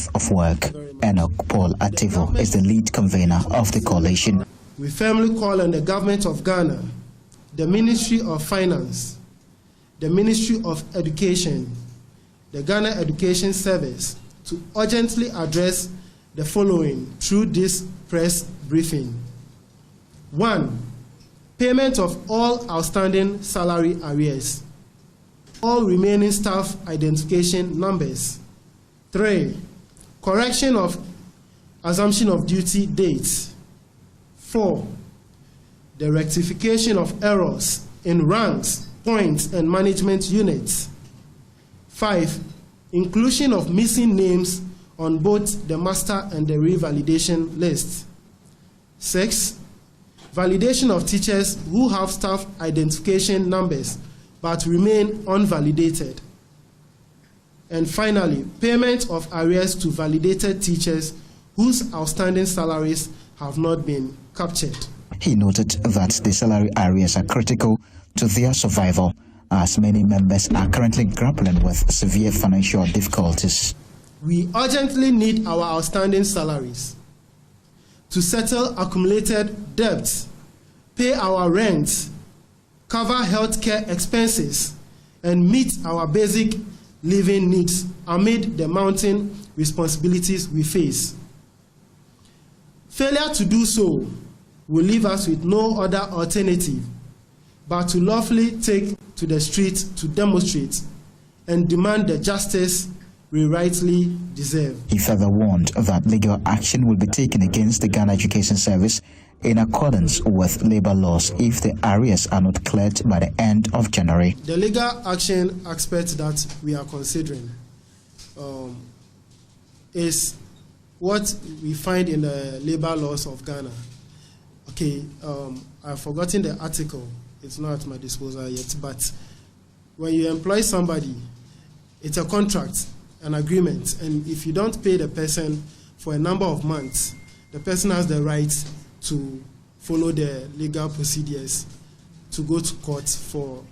month of work. Enoch Paul Ativo is the lead convener of the coalition. We firmly call on the government of Ghana, the Ministry of Finance, the Ministry of Education, the Ghana Education Service to urgently address the following through this press briefing. 1. Payment of all outstanding salary arrears. All remaining staff identification numbers. 3. Correction of assumption of duty dates. 4. The rectification of errors in ranks, points, and management units. 5. Inclusion of missing names on both the master and the revalidation list. 6. Validation of teachers who have staff identification numbers but remain unvalidated. And finally, payment of arrears to validated teachers whose outstanding salaries have not been captured. He noted that the salary arrears are critical to their survival, as many members are currently grappling with severe financial difficulties. We urgently need our outstanding salaries to settle accumulated debts, pay our rent, cover healthcare expenses, and meet our basic living needs amid the mounting responsibilities we face. Failure to do so will leave us with no other alternative but to lawfully take to the street to demonstrate and demand the justice we rightly deserve. He further warned that legal action will be taken against the Ghana Education Service in accordance with labor laws if the arrears are not cleared by the end of January. The legal action aspect that we are considering is what we find in the labor laws of Ghana. Okay, I've forgotten the article. It's not at my disposal yet, but when you employ somebody, it's a contract, an agreement, and if you don't pay the person for a number of months, the person has the right to follow the legal procedures to go to court for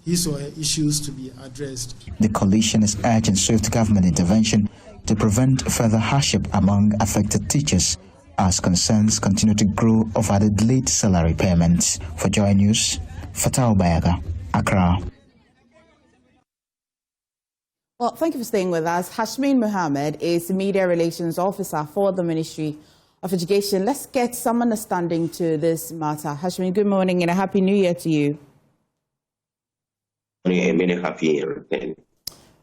his or her issues to be addressed. The coalition is urging swift government intervention to prevent further hardship among affected teachers as concerns continue to grow over the delayed salary payments. For Joy News, Fatal Bayaga, Accra. Well, thank you for staying with us. Hashmin Mohammed is the Media Relations Officer for the Ministry of Education. Let's get some understanding to this matter. Hashmin, good morning and a Happy New Year to you. Happy Year.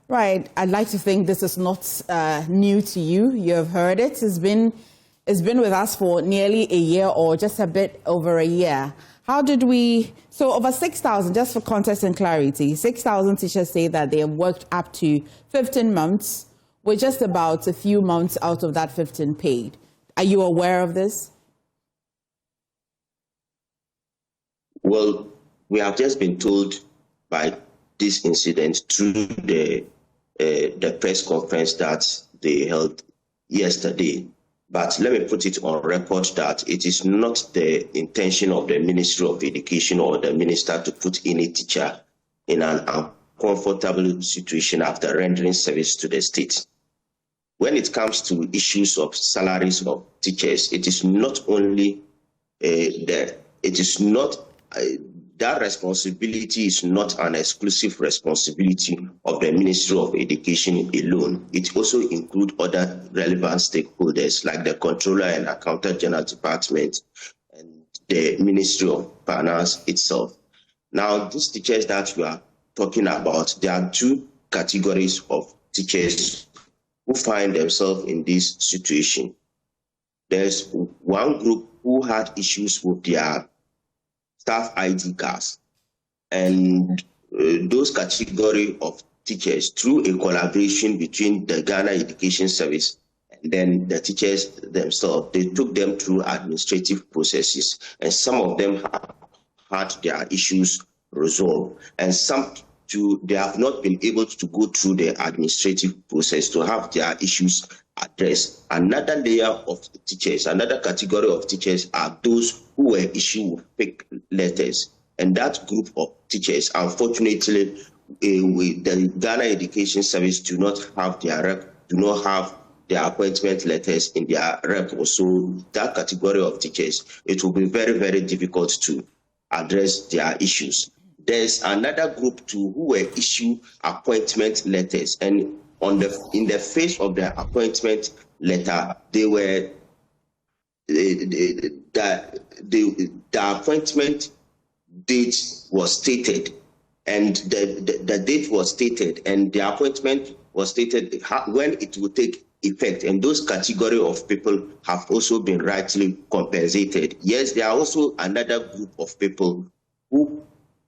Right. I'd like to think this is not new to you. You have heard it. It's been with us for nearly a year or just a bit over a year. How did we... So over 6,000, just for context and clarity, 6,000 teachers say that they have worked up to 15 months, with just about a few months out of that 15 paid. Are you aware of this? Well, we have just been told by this incident through the press conference that they held yesterday. But let me put it on record that it is not the intention of the Ministry of Education or the minister to put any teacher in an uncomfortable situation after rendering service to the state. When it comes to issues of salaries of teachers, it is not only that responsibility is not an exclusive responsibility of the Ministry of Education alone. It also includes other relevant stakeholders like the Controller and Accountant General Department and the Ministry of Finance itself. Now, these teachers that we are talking about, there are two categories of teachers who find themselves in this situation. There's one group who had issues with their staff ID cards, and those category of teachers, through a collaboration between the Ghana Education Service and then the teachers themselves, they took them through administrative processes, and some of them have had their issues resolved, and some too, they have not been able to go through the administrative process to have their issues addressed. Another layer of teachers, another category of teachers are those who were issued with fake letters. And that group of teachers, unfortunately, the Ghana Education Service do not have their appointment letters in their record. So that category of teachers, it will be very, very difficult to address their issues. There's another group too who were issued appointment letters, and in the face of their appointment letter, they were the appointment date was stated, and the date was stated, and the appointment was stated when it will take effect, and those category of people have also been rightly compensated. Yes, there are also another group of people who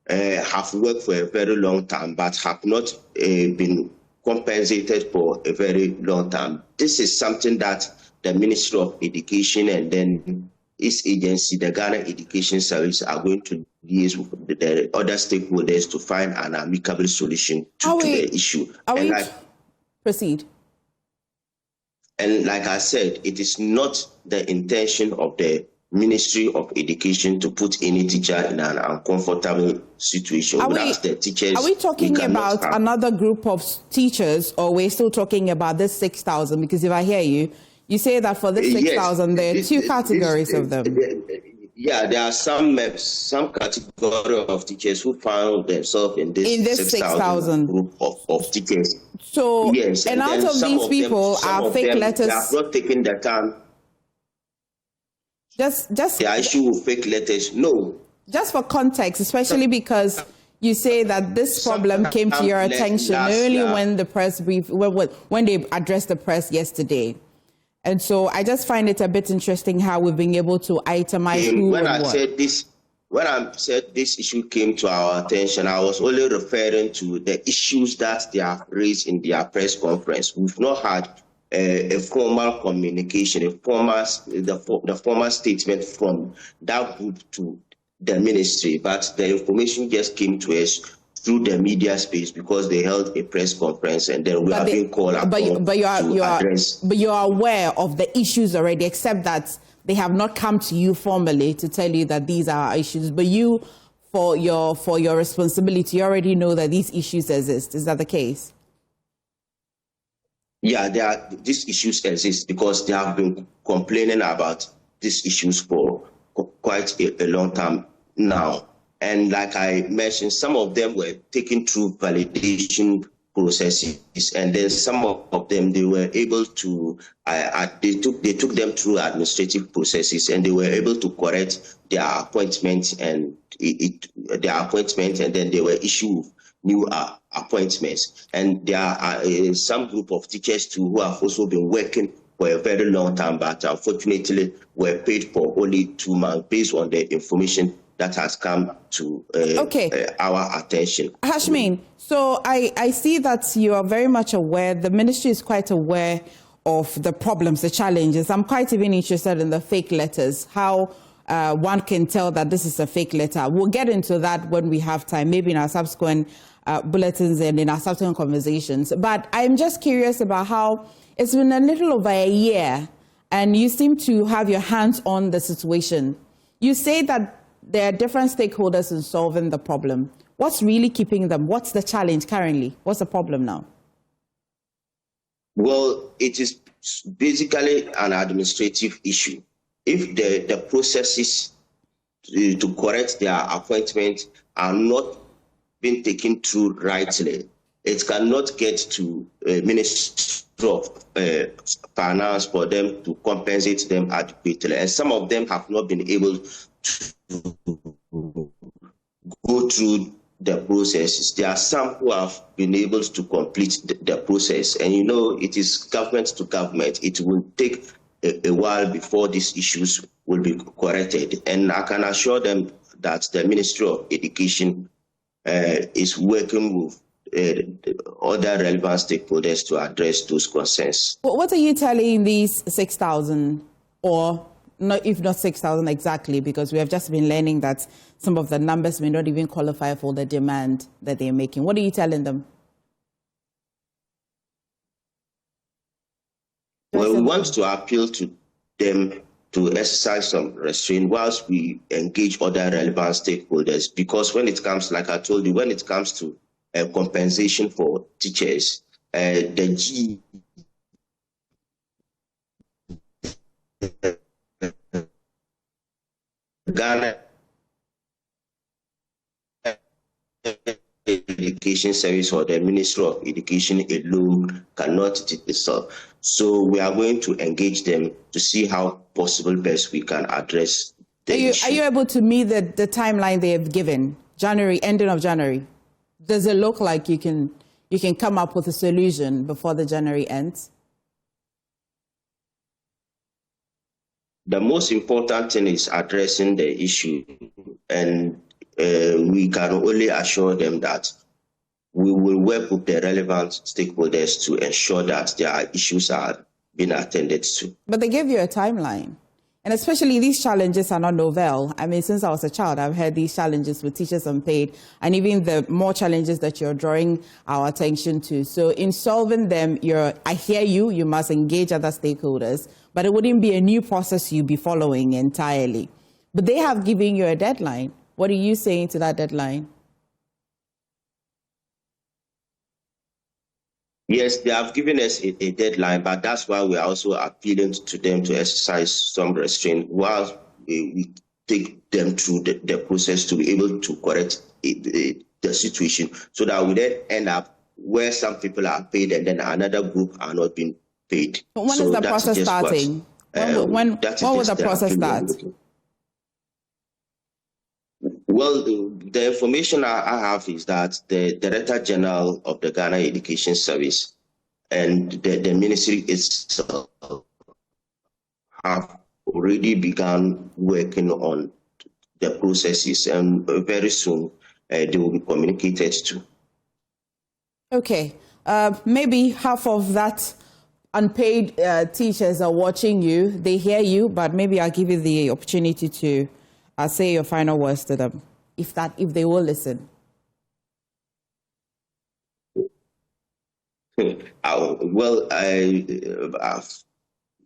have worked for a very long time but have not been compensated for a very long time. This is something that the Ministry of Education and then its agency, the Ghana Education Service, are going to liaise with the other stakeholders to find an amicable solution to the issue. Proceed. And like I said, it is not the intention of the Ministry of Education to put any teacher in an uncomfortable situation. Are we talking about another group of teachers, or we're still talking about this 6,000? Because if I hear you, you say that for this 6,000, there are two categories of them. Yeah, there are some category of teachers who found themselves in this 6,000 group of teachers. So, yes, and out of these people are fake letters. They have not taken the time. Just the issue with fake letters, no. Just for context, especially because you say that this problem came to your attention only when the press brief, when they addressed the press yesterday. And so I just find it a bit interesting how we've been able to itemize who when and what. When I said this issue came to our attention, I was only referring to the issues that they have raised in their press conference. We've not had a formal communication, the formal statement from that group to the ministry, but the information just came to us through the media space because they held a press conference, and then we have been called upon to address. But you are aware of the issues already, except that they have not come to you formally to tell you that these are issues. But you, for your responsibility, you already know that these issues exist. Is that the case? Yeah, these issues exist because they have been complaining about these issues for quite a long time now. And like I mentioned, some of them were taken through validation processes, and then some of them they were able to they took them through administrative processes, and they were able to correct their appointment and then they were issued new appointments. And there are some group of teachers too who have also been working for a very long time, but unfortunately were paid for only 2 months based on the information that has come to our attention. Hashmin, so I see that you are very much aware, the ministry is quite aware of the problems, the challenges. I'm quite even interested in the fake letters, how one can tell that this is a fake letter. We'll get into that when we have time, maybe in our subsequent bulletins and in our subsequent conversations. But I'm just curious about how it's been a little over a year and you seem to have your hands on the situation. You say that there are different stakeholders in solving the problem. What's really keeping them? What's the challenge currently? What's the problem now? Well, it is basically an administrative issue. If the processes to correct their appointment are not being taken through rightly, it cannot get to Ministry of Finance for them to compensate them adequately. And some of them have not been able to go through the processes. There are some who have been able to complete the process. And you know, it is government to government. It will take a while before these issues will be corrected. And I can assure them that the Ministry of Education is working with other relevant stakeholders to address those concerns. What are you telling these 6,000, or not, if not 6,000 exactly, because we have just been learning that some of the numbers may not even qualify for the demand that they're making? What are you telling them? Well, we want to appeal to them to exercise some restraint whilst we engage other relevant stakeholders, because when it comes, like I told you, when it comes to compensation for teachers, the Ghana Education Service or the Ministry of Education alone cannot do itself. So we are going to engage them to see how possible best we can address the issue. Are you able to meet the timeline they have given? January, ending of January. Does it look like you can come up with a solution before the January ends? The most important thing is addressing the issue, and we can only assure them that we will work with the relevant stakeholders to ensure that their issues are being attended to. But they gave you a timeline. And especially these challenges are not novel. I mean, since I was a child, I've had these challenges with teachers unpaid, and even the more challenges that you're drawing our attention to. So in solving them, I hear you must engage other stakeholders, but it wouldn't be a new process you'd be following entirely. But they have given you a deadline. What are you saying to that deadline? Yes, they have given us a deadline, but that's why we are also appealing to them to exercise some restraint while we take them through the process to be able to correct the situation, so that we then end up where some people are paid and then another group are not being paid. But when is the process starting? When will the process start? Well, the information I have is that the Director General of the Ghana Education Service and the ministry itself have already begun working on the processes, and very soon they will be communicated to. Okay, maybe half of that unpaid teachers are watching you. They hear you, but maybe I'll give you the opportunity to say your final words to them, if they will listen. Well,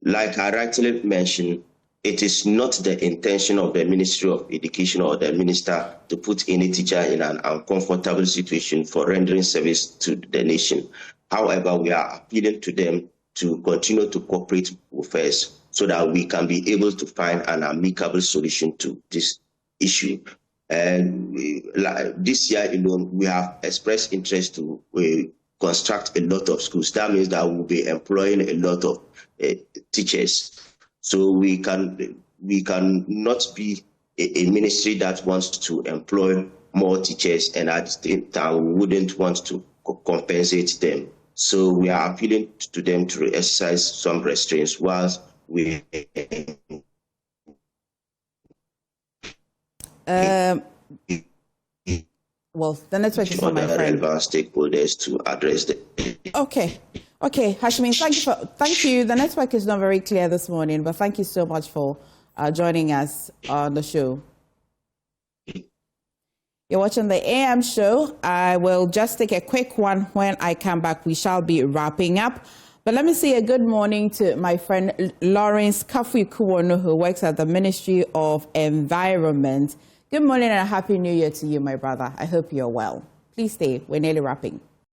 like I rightly mentioned, it is not the intention of the Ministry of Education or the minister to put any teacher in an uncomfortable situation for rendering service to the nation. However, we are appealing to them to continue to cooperate with us so that we can be able to find an amicable solution to this issue. And this year alone, we have expressed interest to construct a lot of schools. That means that we'll be employing a lot of teachers. So we can not be a ministry that wants to employ more teachers and at the same time we wouldn't want to compensate them. So we are appealing to them to exercise some restraints whilst we well, the network is on my friend. Relevant stakeholders to address them. Okay, Hashmi, thank you. The network is not very clear this morning, but thank you so much for joining us on the show. You're watching the AM show. I will just take a quick one. When I come back, we shall be wrapping up. But let me say a good morning to my friend Lawrence Kafuikuwono, who works at the Ministry of Environment. Good morning and a happy new year to you, my brother. I hope you're well. Please stay. We're nearly wrapping.